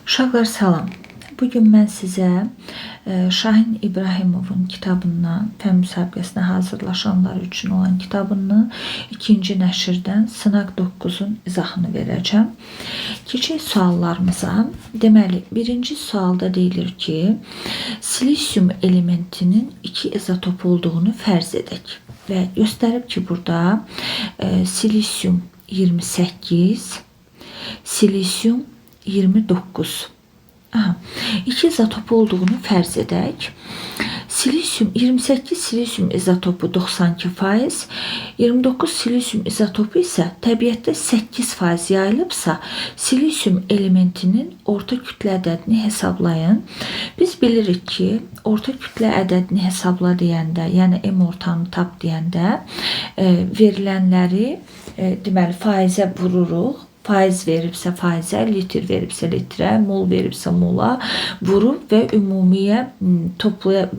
Uşaqlar salam. Bugün mən sizə Şahin İbrahimovun kitabından, fən müsabiqəsinə hazırlaşanlar üçün olan kitabının ikinci nəşrdən Sınaq 9-un izahını verəcəm. Keçək suallarımıza. Deməli, birinci sualda deyilir ki, silisyum elementinin iki izotop olduğunu fərz edək. Və göstərib ki, burada silisyum 28, silisyum 29. İki izotop olduğunu fərz edək. Silisyum 28 silisyum izotopu 92%, 29 silisyum izotopu isə təbiətdə 8% yayılıbsa, silisyum elementinin orta kütlə ədədini hesablayın. Biz bilirik ki, orta kütlə ədədini hesabla deyəndə, yəni M ortanı tap deyəndə verilənləri deməli faizə vururuq. Faiz veribsə faizə, litr veribsə litrə, mol veribsə mola vurub və ümumiyə toplayıb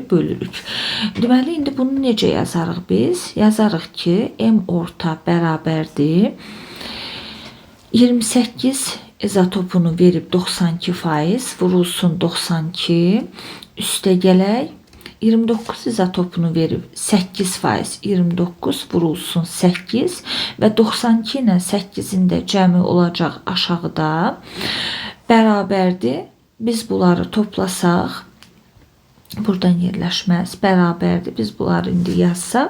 bölürük. Deməli, indi bunu necə yazarıq biz? Yazarıq ki, M orta bərabərdir. 28 izotopunu verib 92%, vurulsun 92, üstə gələk. 29 izotopunu verib 8%, 29 vurulsun 8 və 92 ilə 8'in də cəmi olacaq aşağıda bərabərdir. Biz bunları toplasaq, buradan yerləşməz, bərabərdir. Biz bunları indi yazsaq,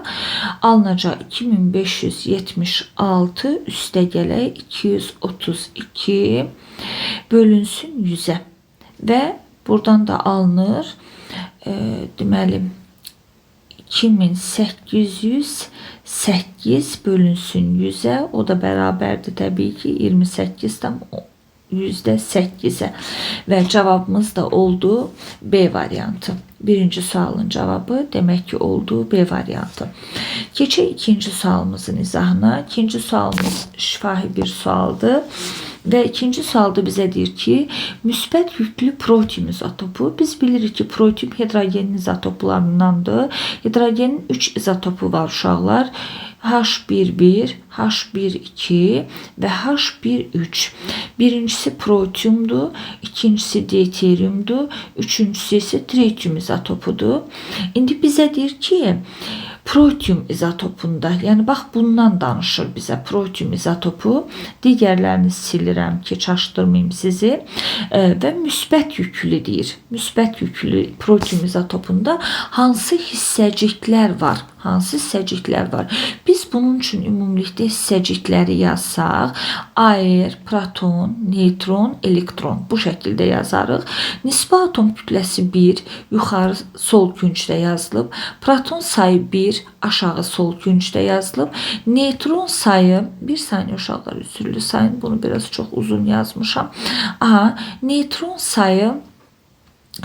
alınacaq 2576 üstə gələk 232 bölünsün 100'ə və buradan da alınır. Deməli 2808 bölünsün 100'ə, o da bərabərdir təbii ki 28,8'ə və cavabımız da oldu B variantı. Birinci sualın cevabı demek ki oldu B variantı. Keçək ikinci sualımızın izahına. İkinci sualımız şifahi bir sualdır. Ve ikinci sualda bize deyir ki, müsbət yüklü protium izotopu. Biz bilirik ki, protium hidrogenin izotoplarındandır. Hidrogenin 3 izotopu var uşaqlar. H11, H12 ve H13. Birincisi protiumdur, ikincisi deuteriumdur, üçüncüsü ise tritium izotopudur. İndi bize deyir ki, protium izotopunda, yani bax bundan danışır bize protium izotopu. Digərlərini silirəm ki, çaşdırmayayım sizi. Və müsbət yüklü deyir. Müsbət yüklü protium izotopunda hansı hissəciklər var? Hansı hissəciklər var? Biz bunun üçün ümumilikdə hissəcikləri yazsaq, air, proton, neutron, elektron bu şəkildə yazarıq. Nisbi atom kütləsi 1 yuxarı sol küncdə yazılıb. Proton sayı 1 aşağı sol küncdə yazılıb. Neutron sayı, bir saniye uşaqlar üzrlü sayın, bunu biraz çok uzun yazmışam. Neutron sayı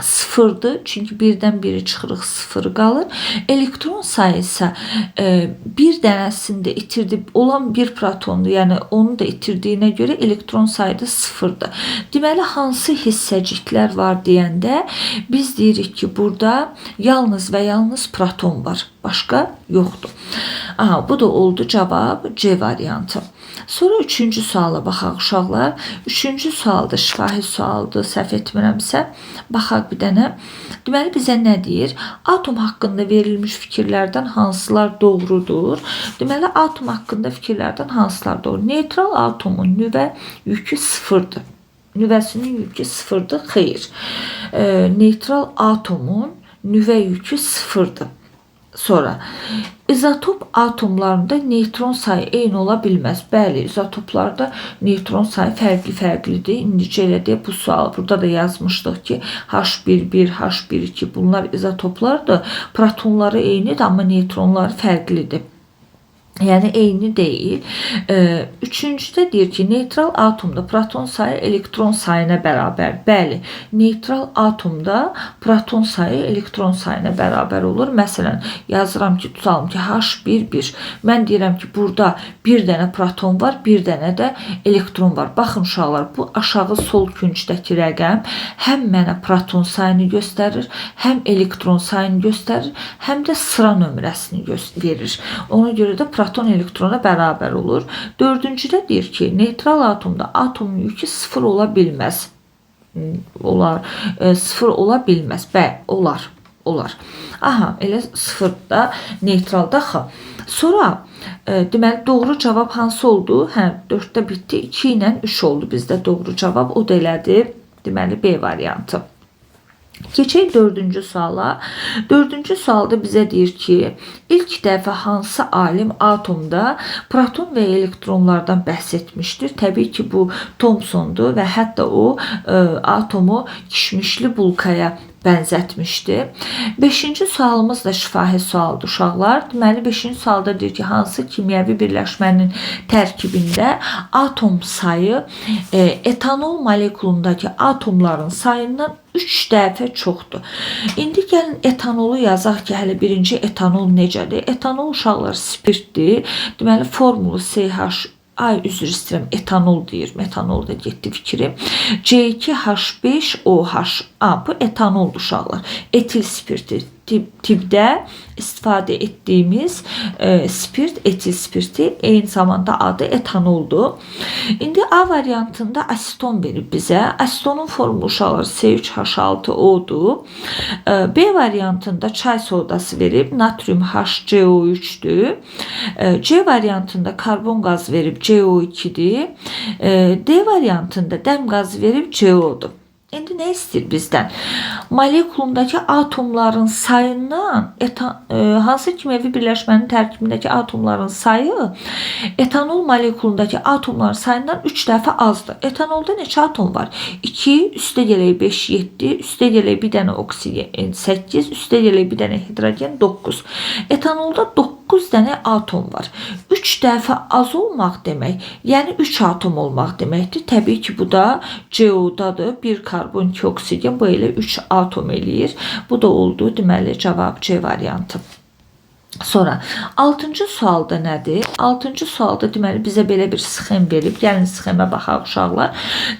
sıfırdır. Çünkü birdən biri çıxırıq, sıfır qalır. Elektron sayı isə bir dənəsində itirdi olan bir protondur. Yəni onu da itirdiyinə görə elektron sayı da sıfırdır. Deməli hansı hissəciklər var deyəndə biz deyirik ki, burada yalnız və yalnız proton var. Başqa yoxdur. Bu da oldu cavab C variantı. Sonra üçüncü suala baxaq uşaqlar. Üçüncü sualda şifahi sualdır, səhv etmirəmsə. Baxaq bir dənə. Deməli bizə nə deyir? Atom haqqında verilmiş fikirlərdən hansılar doğrudur? Deməli atom haqqında fikirlərdən hansılar doğru? Neytral atomun nüvə yükü sıfırdır. Nüvəsinin yükü sıfırdır. Xeyr. Neytral atomun nüvə yükü sıfırdır. Sonra izotop atomlarında neytron sayı eyni ola bilməz. Bəli, izotoplarda neytron sayı fərqli-fərqlidir. İndicə elə deyək, bu sual burada da yazmışdıq ki, H11, H12 bunlar izotoplardır. Protonları eynidir, amma neytronları fərqlidir. Yani eyni değil. Üçüncüdə deyir ki, neytral atomda proton sayı elektron sayına bərabər. Bəli, neytral atomda proton sayı elektron sayına bərabər olur. Məsələn, yazıram ki, tutalım ki, H11. Mən deyirəm ki, burada bir dənə proton var, bir dənə də elektron var. Baxın uşaqlar, bu aşağı sol küncdəki rəqəm həm mənə proton sayını göstərir, həm elektron sayını göstərir, həm də sıra nömrəsini verir. Ona görə də proton elektrona bərabər olur. Dördüncüdə deyir ki, neytral atomda atomun yükü 0 ola bilməz. Olar, 0 ola bilməz. Bəli, olar. Olar. Aha, elə 0-da neytralda axı. Sonra deməli doğru cavab hansı oldu? Hə, 4-də bitdi. 2 ilə 3 oldu bizdə doğru cavab. O da elədir. Deməli B variantı. Keçək dördüncü suala. Dördüncü sualda bizə deyir ki, ilk dəfə hansı alim atomda proton və elektronlardan bəhs etmişdir? Təbii ki, bu Thomsondur və hətta o atomu kişmişli bulkaya bənzətmişdi. 5-ci sualımız da şifahi sualdır uşaqlar. Deməli 5-ci sualda deyir ki, hansı kimyəvi birləşmənin tərkibində atom sayı etanol molekulundakı atomların sayından 3 dəfə çoxdur. İndi gəlin etanolu yazaq ki, hələ birinci etanol necədir? Etanol uşaqlar spirtdir. Deməli formulu CH üzr istəyirəm, etanol deyir. Metanol da getdi fikrim. C2H5OH. Bu etanoldur uşaqlar. Etil spirti. Tibdə istifadə etdiyimiz spirt, etil spirti eyni zamanda adı etanoldur. İndi A variantında aseton verib bizə. Asetonun formulu uşaqlar C3H6O'dur. B variantında çay sodası verib, natrium HCO3'dür. C variantında karbon qazı verib, CO2'dir. D variantında dəm qazı verib, CO'dur. İndi nə istəyir bizdən? Molekulundakı atomların sayından hansı kimyəvi birləşmənin tərkibindəki atomların sayı etanol molekulundakı atomların sayından 3 dəfə azdır. Etanolda neçə atom var? 2, üstə gələk 5, 7, üstə gələk bir dənə oksigen 8, üstə gələk bir dənə hidrogen 9. Etanolda 9 dənə atom var. 3 dəfə az olmaq demək, yəni 3 atom olmaq deməkdir. Təbii ki, bu da CO-dadır. Bir karbon, 2 oksigen, bu elə 3 atom eləyir. Bu da oldu. Deməli, cavab C variantı. Sonra 6-cı sualda nədir? 6-cı sualda deməli bizə belə bir sxem verib. Gəlin sxemə baxaq uşaqlar.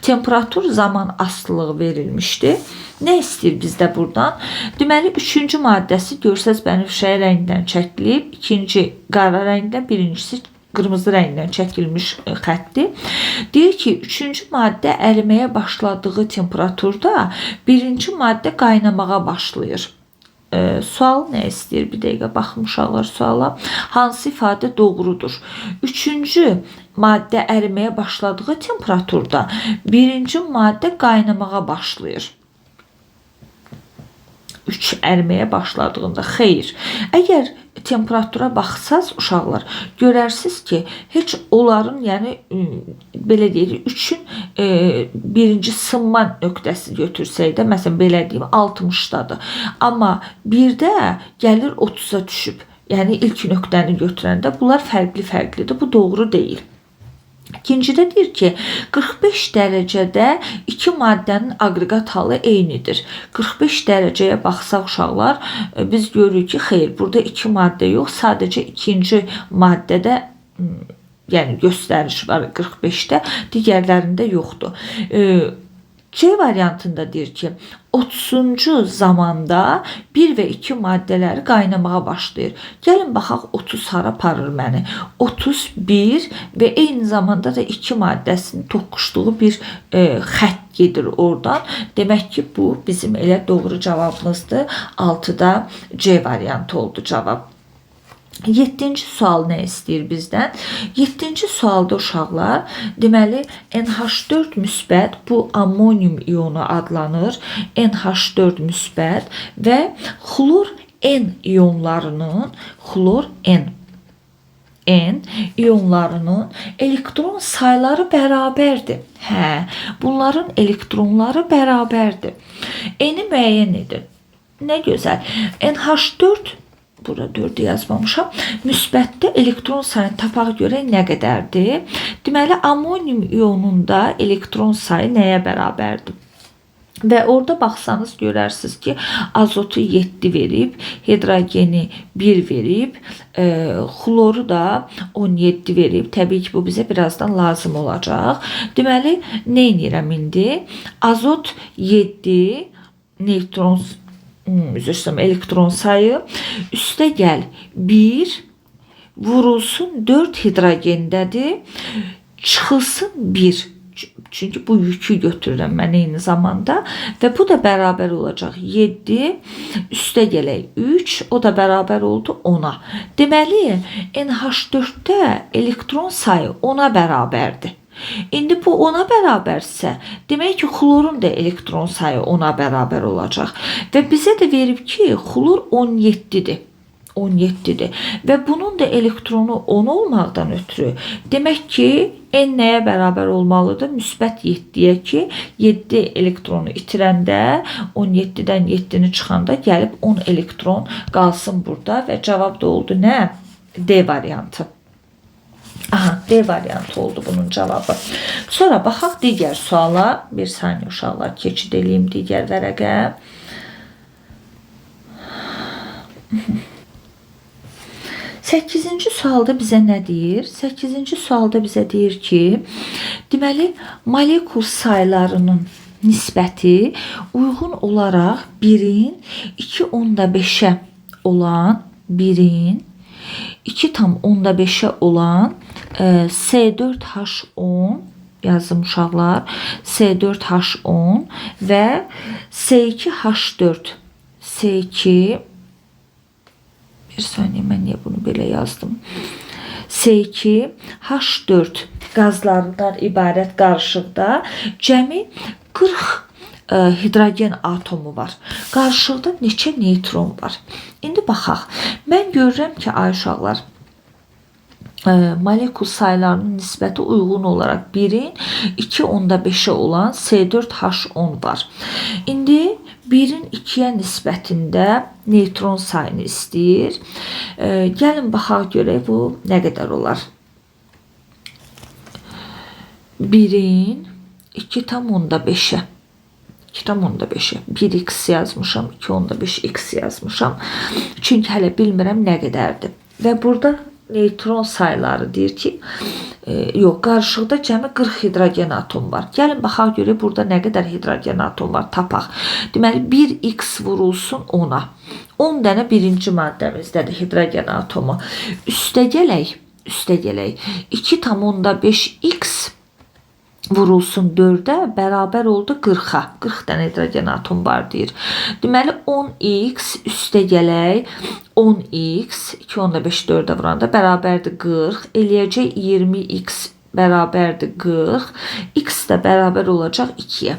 Temperatur, zaman asılılığı verilmişdi. Nə istəyir bizdə buradan? Deməli 3-cü maddəsi görsəz bənövşəyi rəngdən çəkilib, ikinci qara rəngdən, birincisi qırmızı rəngdən çəkilmiş xəttdir. Deyir ki, 3-cü maddə əriməyə başladığı temperaturda birinci maddə qaynamağa başlayır. Sual nə istəyir? Bir dəqiqə baxın uşaqlar suala. Hansı ifadə doğrudur? 3-cü maddə əriməyə başladığı temperaturda birinci maddə qaynamağa başlayır. 3 əriməyə başladığında xeyr. Əgər temperatura baxsaz uşaqlar, görərsiniz ki, heç onların, yəni belə deyirik, 3-ün birinci sınma nöqtəsi götürsək də, məsələn belə deyim, 60-dadır. Amma birdə gəlir 30-a düşüb. Yəni ilk nöqtəni götürəndə bunlar fərqli-fərqlidir. Bu doğru deyil. İkincidə deyir ki, 45 dərəcədə iki maddənin aqreqat halı eynidir. 45 dərəcəyə baxsaq uşaqlar, biz görürük ki, xeyr, burada iki maddə yox, sadəcə ikinci maddədə yəni göstəriş var 45-də, digərlərində yoxdur. C variantında deyir ki, 30-cu zamanda 1 və 2 maddələri qaynamağa başlayır. Gəlin baxaq 30 hara aparır məni. 31 və eyni zamanda da 2 maddəsinin toqquşduğu bir xətt gedir oradan. Demək ki, bu bizim elə doğru cavabımızdır. 6-da C variantı oldu cavab. 7-ci sual nə istəyir bizdən? 7-ci sualda uşaqlar, deməli NH4 müsbət, bu ammonium ionu adlanır. NH4 müsbət və xlor N ionlarının, xlor N ionlarının elektron sayıları bərabərdir. Bunların elektronları bərabərdir. N-i müəyyən edin. Nə gözəl. NH4 burada 4 yazmamışam. Müsbətdə elektron sayını tapaq görək nə qədərdir? Deməli, ammonium ionunda elektron sayı nəyə bərabərdir? Və orada baxsanız görərsiniz ki, azotu 7 verib, hidrogeni 1 verib, xloru da 17 verib. Təbii ki, bu bizə birazdan lazım olacaq. Deməli, nə edirəm indi? Azot 7, elektron sayı, üstə gəl 1 vurulsun 4 hidrogendədir, çıxılsın 1. Çünki bu yükü götürürəm mən eyni zamanda və bu da bərabər olacaq 7 üstə gələk 3, o da bərabər oldu 10-a. Deməli NH4-də elektron sayı 10-a bərabərdir. İndi bu 10-a bərabərsə, demək ki, xlorun da elektron sayı 10-a bərabər olacaq. Və bizə də verib ki, xlor 17-dir. 17-dir. Və bunun da elektronu 10 olmaqdan ötürü demək ki, n nəyə bərabər olmalıdır? Müsbət 7-yə ki, 7 elektronu itirəndə 17-dən 7-ni çıxanda gəlib 10 elektron qalsın burada və cavab da oldu nə? D variantı. Aha, D variantı oldu bunun cavabı. Sonra baxaq digər suala. Bir saniyə uşaqlar, keçid eləyim digər vərəqə. 8-ci sualda bizə nə deyir? 8-ci sualda bizə deyir ki, deməli, molekul saylarının nisbəti uyğun olaraq 1-in 2/5-ə olan 1-in 2/5-ə olan S4H10 yazdım uşaqlar. S4H10 və S2H4 S2 bir saniyə, mən niyə bunu belə yazdım? S2, H4 qazlarından ibarət qarışıqda cəmi 40 hidrogen atomu var. Qarışıqda neçə neytron var? İndi baxaq. Mən görürəm ki, ay uşaqlar, molekul saylarının nisbəti uyğun olaraq 1-in 2/5-ə olan S4H10 var. İndi 1-in 2-yə nisbətində neytron sayını istəyir. Gəlin baxaq görək bu nə qədər olar. 1-in 2/5-ə 2/5-ə 1x yazmışam, 2/5x yazmışam. Çünki hələ bilmirəm nə qədərdir. Və burada neytron sayları deyir ki, yox, qarışıqda cəmi 40 hidrogen atom var. Gəlin baxaq görək burada nə qədər hidrogen atom var, tapaq. Deməli 1x vurulsun 10-a. 10 dənə birinci maddəmizdədir hidrogen atomu. Üstə gələk 2/5x vurulsun 4-ə bərabər oldu 40-a. 40 dənə hidrogen atom var deyir. Deməli 10x üstə gələk 10x 2/5 4-ə vuranda bərabərdir 40. Eləyəcək 20x bərabərdir 40. X də bərabər olacaq 2-yə.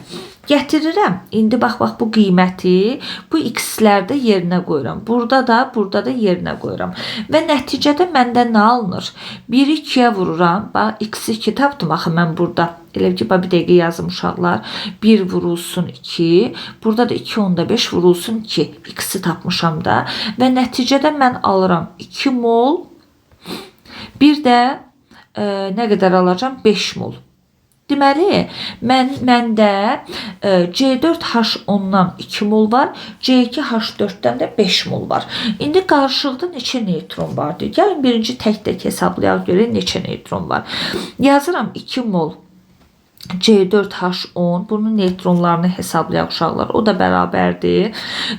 Gətirirəm. İndi bax bu qiyməti bu x-lərdə yerinə qoyuram. Burada da yerinə qoyuram. Və nəticədə məndə nə alınır? 1-i 2-yə vururam. Bax x-i 2 tapdım axı mən burada. Elə ki, bir dəqiqə yazım uşaqlar. 1 vurulsun 2. Burada da 2/5 vurulsun 2. X-i tapmışam da. Və nəticədə mən alıram 2 mol. Bir də nə qədər alacağım? 5 mol. Deməli, məndə C4H10-dan 2 mol var, C2H4-dən də 5 mol var. İndi qarışıqda neçə neytron var deyir. Gəlin birinci tək-tək hesablayaq görək neçə neytron var. Yazıram 2 mol C4H10, bunun neytronlarını hesablayaq uşaqlar. O da bərabərdir.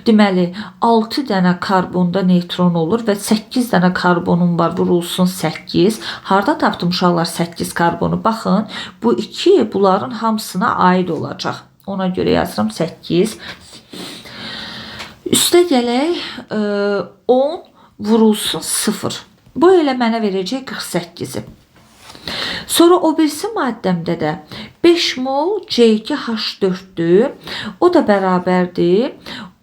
Deməli, 6 dənə karbonda neytron olur və 8 dənə karbonum var, vurulsun 8. Harda tapdım uşaqlar 8 karbonu? Baxın, bu 2 bunların hamısına aid olacaq. Ona görə yazıram 8. Üstə gələk 10 vurulsun 0. Bu elə mənə verəcək 48-i. Sonra o birisi maddəmdə də 5 mol C2H4'dür. O da bərabərdir.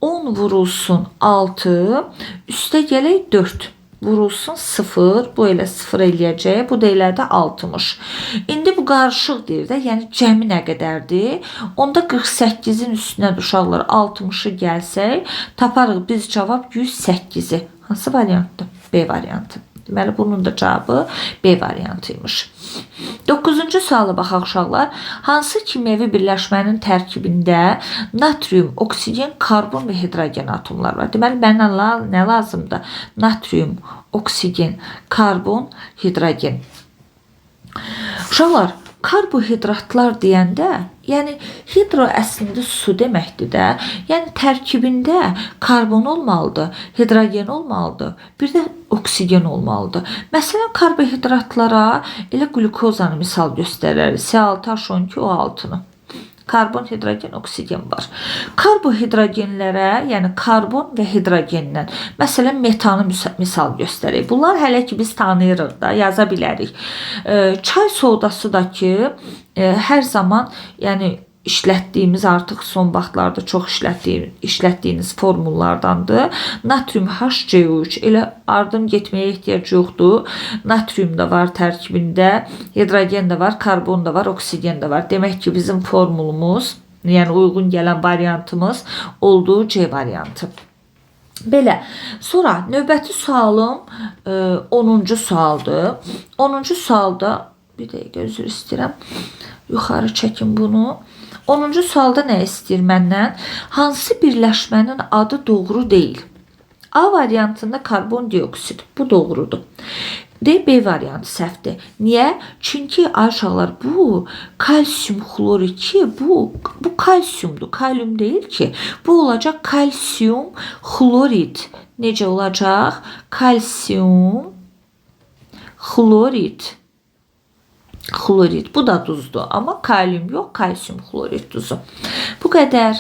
10 vurulsun 6. Üstə gələk 4. Vurulsun 0. Bu elə 0 eləyəcək. Bu da elədi 60. İndi bu qarışıq deyir də. Yəni cəmi nə qədərdir? Onda 48-in üstünə uşaqlar 60'ı gəlsək, taparıq biz cavab 108'i. Hansı variantdır? B variantı. Deməli, bunun da cavabı B variantıymış. 9-cu suala baxaq uşaqlar. Hansı kimyəvi birləşmənin tərkibində natrium, oksigen, karbon və hidrogen atomlar var? Deməli, mənə nə lazımdır? Natrium, oksigen, karbon, hidrogen. Uşaqlar, Karbohidratlar deyəndə, yəni hidro əslində su deməkdir də. Yəni tərkibində karbon olmalıdır, hidrogen olmalıdır, bir də oksigen olmalıdır. Məsələn, karbohidratlara elə qlukozanı misal göstərərik. C6H12 O6-nı. Karbon, hidrogen, oksigen var. Karbohidrogenlərə, yəni karbon və hidrogendən, məsələn, metanı misal göstərək. Bunlar hələ ki biz tanıyırıq da, yaza bilərik. Çay sodası da ki, hər zaman, yəni işlətdiyimiz, artıq son vaxtlarda çox işlətdiyiniz formullardandır. Natrium HCO3, elə ardım getməyə ehtiyac yoxdur. Natrium da var tərkibində, hidrogen də var, karbon da var, oksigen də var. Demək ki, bizim formulumuz, yəni uyğun gələn variantımız olduğu C variantı. Belə. Sonra növbəti sualım 10-cu sualdır. 10-cu sualda, bir dəqiqə üzr istəyirəm, yuxarı çəkin bunu. 10-cu sualda nə istəyir məndən? Hansı birləşmənin adı doğru deyil? A variantında karbon dioksid. Bu doğrudur. D, B variantı səhvdir. Niyə? Çünki uşaqlar, bu kalsium xlor 2, bu kalsiumdur. Kalium deyil ki. Bu olacaq kalsium xlorid. Necə olacaq? Kalsium xlorid. Xlorid. Bu da duzdur. Amma kalium yox, kalsium xlorid duzu. Bu qədər.